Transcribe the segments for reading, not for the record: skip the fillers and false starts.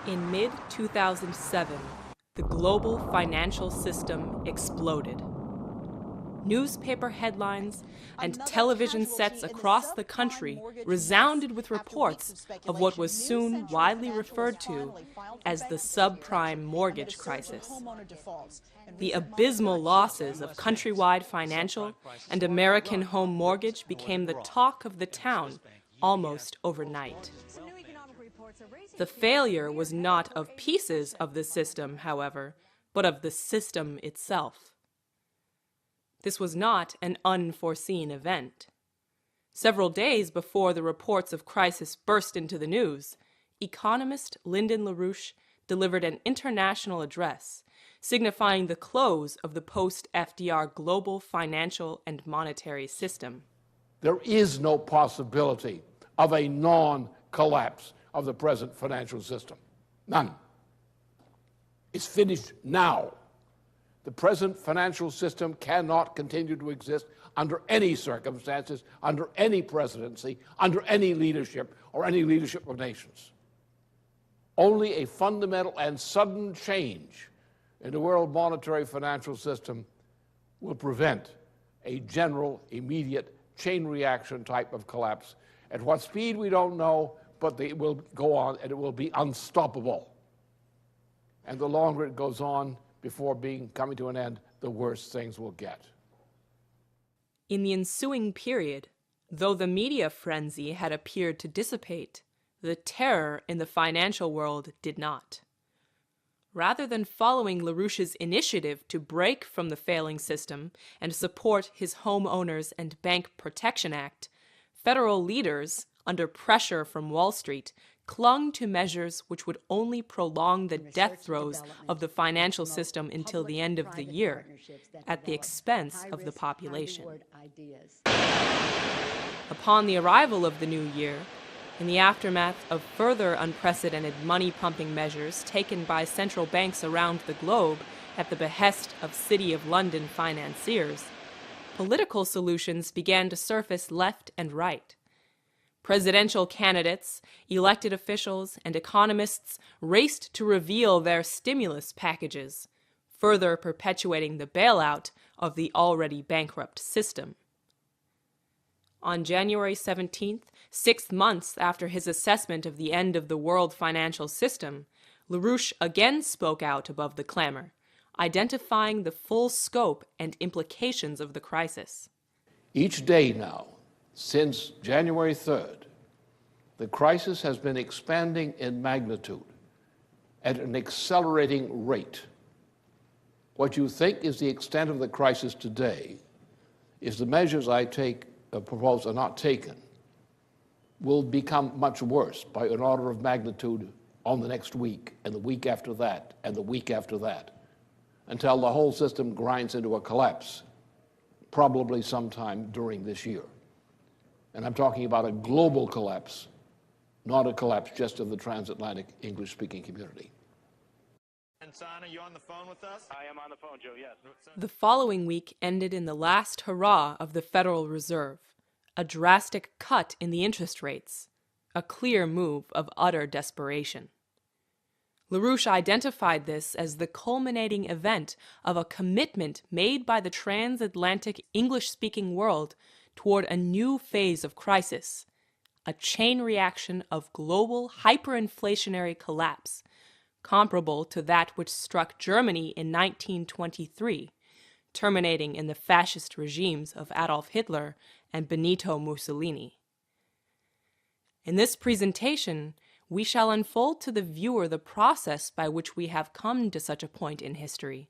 In mid-2007, the global financial system exploded. Newspaper headlines and television sets across the country resounded with reports of what was soon widely referred to as the subprime mortgage crisis. The abysmal losses of Countrywide Financial and American Home Mortgage became the talk of the town almost overnight. The failure was not of pieces of the system, however, but of the system itself. This was not an unforeseen event. Several days before the reports of crisis burst into the news, economist Lyndon LaRouche delivered an international address signifying the close of the post-FDR global financial and monetary system. There is no possibility of a non-collapse of the present financial system. None. It's finished now. The present financial system cannot continue to exist under any circumstances, under any presidency, under any leadership, or any leadership of nations. Only a fundamental and sudden change in the world monetary financial system will prevent a general, immediate, chain reaction type of collapse. At what speed, we don't know, but it will go on, and it will be unstoppable. And the longer it goes on before coming to an end, the worse things will get. In the ensuing period, though the media frenzy had appeared to dissipate, the terror in the financial world did not. Rather than following LaRouche's initiative to break from the failing system and support his Homeowners and Bank Protection Act, federal leaders, under pressure from Wall Street, clung to measures which would only prolong the death throes of the financial system until the end of the year, at the expense of the population. Upon the arrival of the new year, in the aftermath of further unprecedented money-pumping measures taken by central banks around the globe at the behest of City of London financiers, political solutions began to surface left and right. Presidential candidates, elected officials, and economists raced to reveal their stimulus packages, further perpetuating the bailout of the already bankrupt system. On January 17th, 6 months after his assessment of the end of the world financial system, LaRouche again spoke out above the clamor, identifying the full scope and implications of the crisis. Each day now, since January 3rd, the crisis has been expanding in magnitude at an accelerating rate. What you think is the extent of the crisis today, if the measures I propose are not taken, will become much worse by an order of magnitude on the next week, and the week after that, and the week after that, until the whole system grinds into a collapse, probably sometime during this year. And I'm talking about a global collapse, not a collapse just of the transatlantic English-speaking community. Son, are you on the phone with us? I am on the phone, Joe, yes. The following week ended in the last hurrah of the Federal Reserve, a drastic cut in the interest rates, a clear move of utter desperation. LaRouche identified this as the culminating event of a commitment made by the transatlantic English-speaking world toward a new phase of crisis, a chain reaction of global hyperinflationary collapse, comparable to that which struck Germany in 1923, terminating in the fascist regimes of Adolf Hitler and Benito Mussolini. In this presentation, we shall unfold to the viewer the process by which we have come to such a point in history,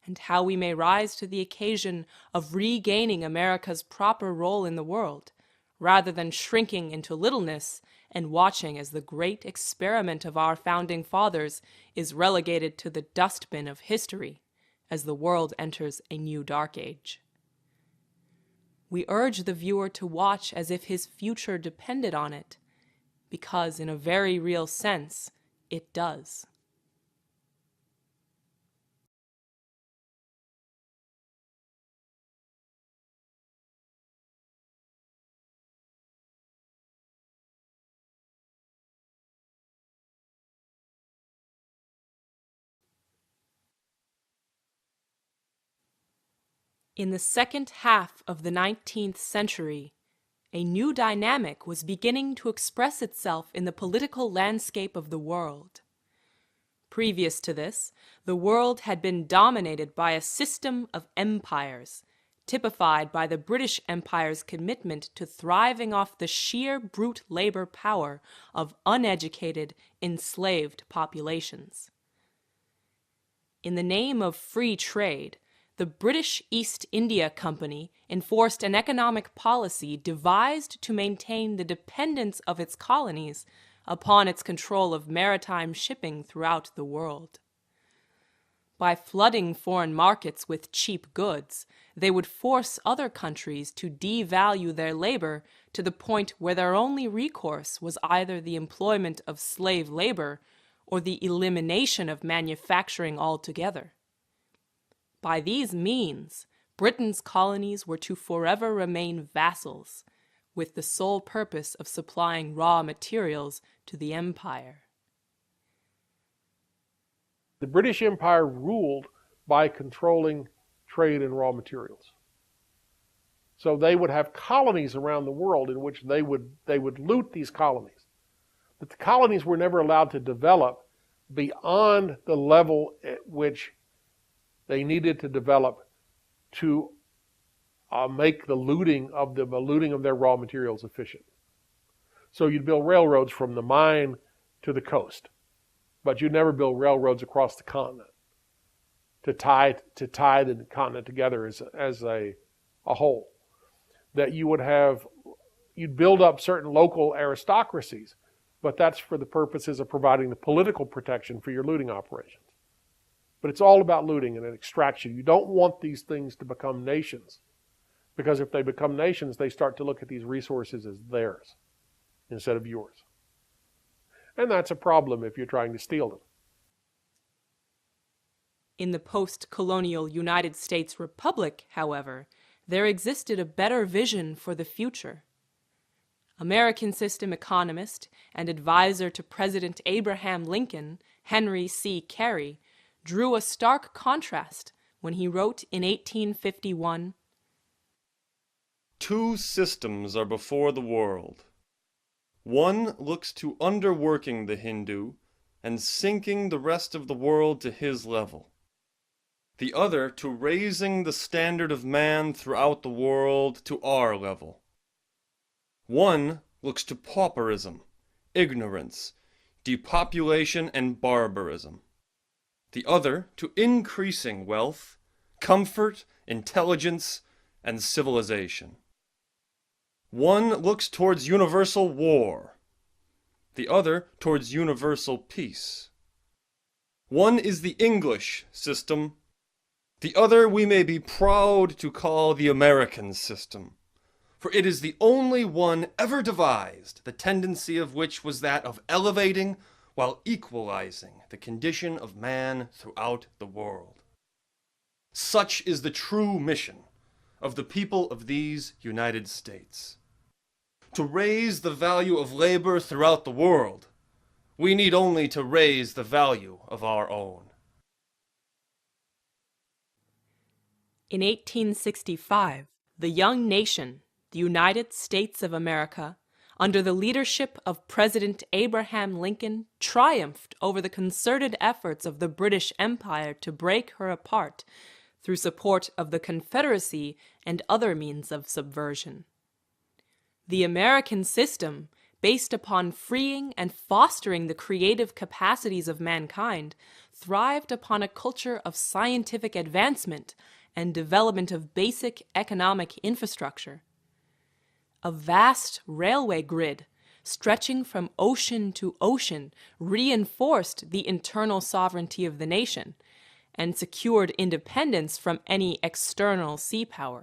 and how we may rise to the occasion of regaining America's proper role in the world, rather than shrinking into littleness and watching as the great experiment of our founding fathers is relegated to the dustbin of history as the world enters a new dark age. We urge the viewer to watch as if his future depended on it, because in a very real sense, it does. In the second half of the 19th century, a new dynamic was beginning to express itself in the political landscape of the world. Previous to this, the world had been dominated by a system of empires, typified by the British Empire's commitment to thriving off the sheer brute labor power of uneducated, enslaved populations. In the name of free trade, the British East India Company enforced an economic policy devised to maintain the dependence of its colonies upon its control of maritime shipping throughout the world. By flooding foreign markets with cheap goods, they would force other countries to devalue their labor to the point where their only recourse was either the employment of slave labor or the elimination of manufacturing altogether. By these means, Britain's colonies were to forever remain vassals, with the sole purpose of supplying raw materials to the empire. The British Empire ruled by controlling trade in raw materials. So they would have colonies around the world in which they would loot these colonies. But the colonies were never allowed to develop beyond the level at which they needed to develop to make the looting of their raw materials efficient. So you'd build railroads from the mine to the coast, but you'd never build railroads across the continent to tie the continent together as a whole. That you'd build up certain local aristocracies, but that's for the purposes of providing the political protection for your looting operations. But it's all about looting and extraction. You don't want these things to become nations, because if they become nations, they start to look at these resources as theirs instead of yours. And that's a problem if you're trying to steal them. In the post-colonial United States Republic, however, there existed a better vision for the future. American system economist and advisor to President Abraham Lincoln, Henry C. Carey, drew a stark contrast when he wrote in 1851, "Two systems are before the world. One looks to underworking the Hindu and sinking the rest of the world to his level. The other to raising the standard of man throughout the world to our level. One looks to pauperism, ignorance, depopulation, and barbarism. The other to increasing wealth, comfort, intelligence, and civilization. One looks towards universal war, the other towards universal peace. One is the English system, the other we may be proud to call the American system, for it is the only one ever devised, the tendency of which was that of elevating while equalizing the condition of man throughout the world. Such is the true mission of the people of these United States. To raise the value of labor throughout the world, we need only to raise the value of our own." In 1865, the young nation, the United States of America, under the leadership of President Abraham Lincoln, triumphed over the concerted efforts of the British Empire to break her apart through support of the Confederacy and other means of subversion. The American system, based upon freeing and fostering the creative capacities of mankind, thrived upon a culture of scientific advancement and development of basic economic infrastructure. A vast railway grid, stretching from ocean to ocean, reinforced the internal sovereignty of the nation and secured independence from any external sea power.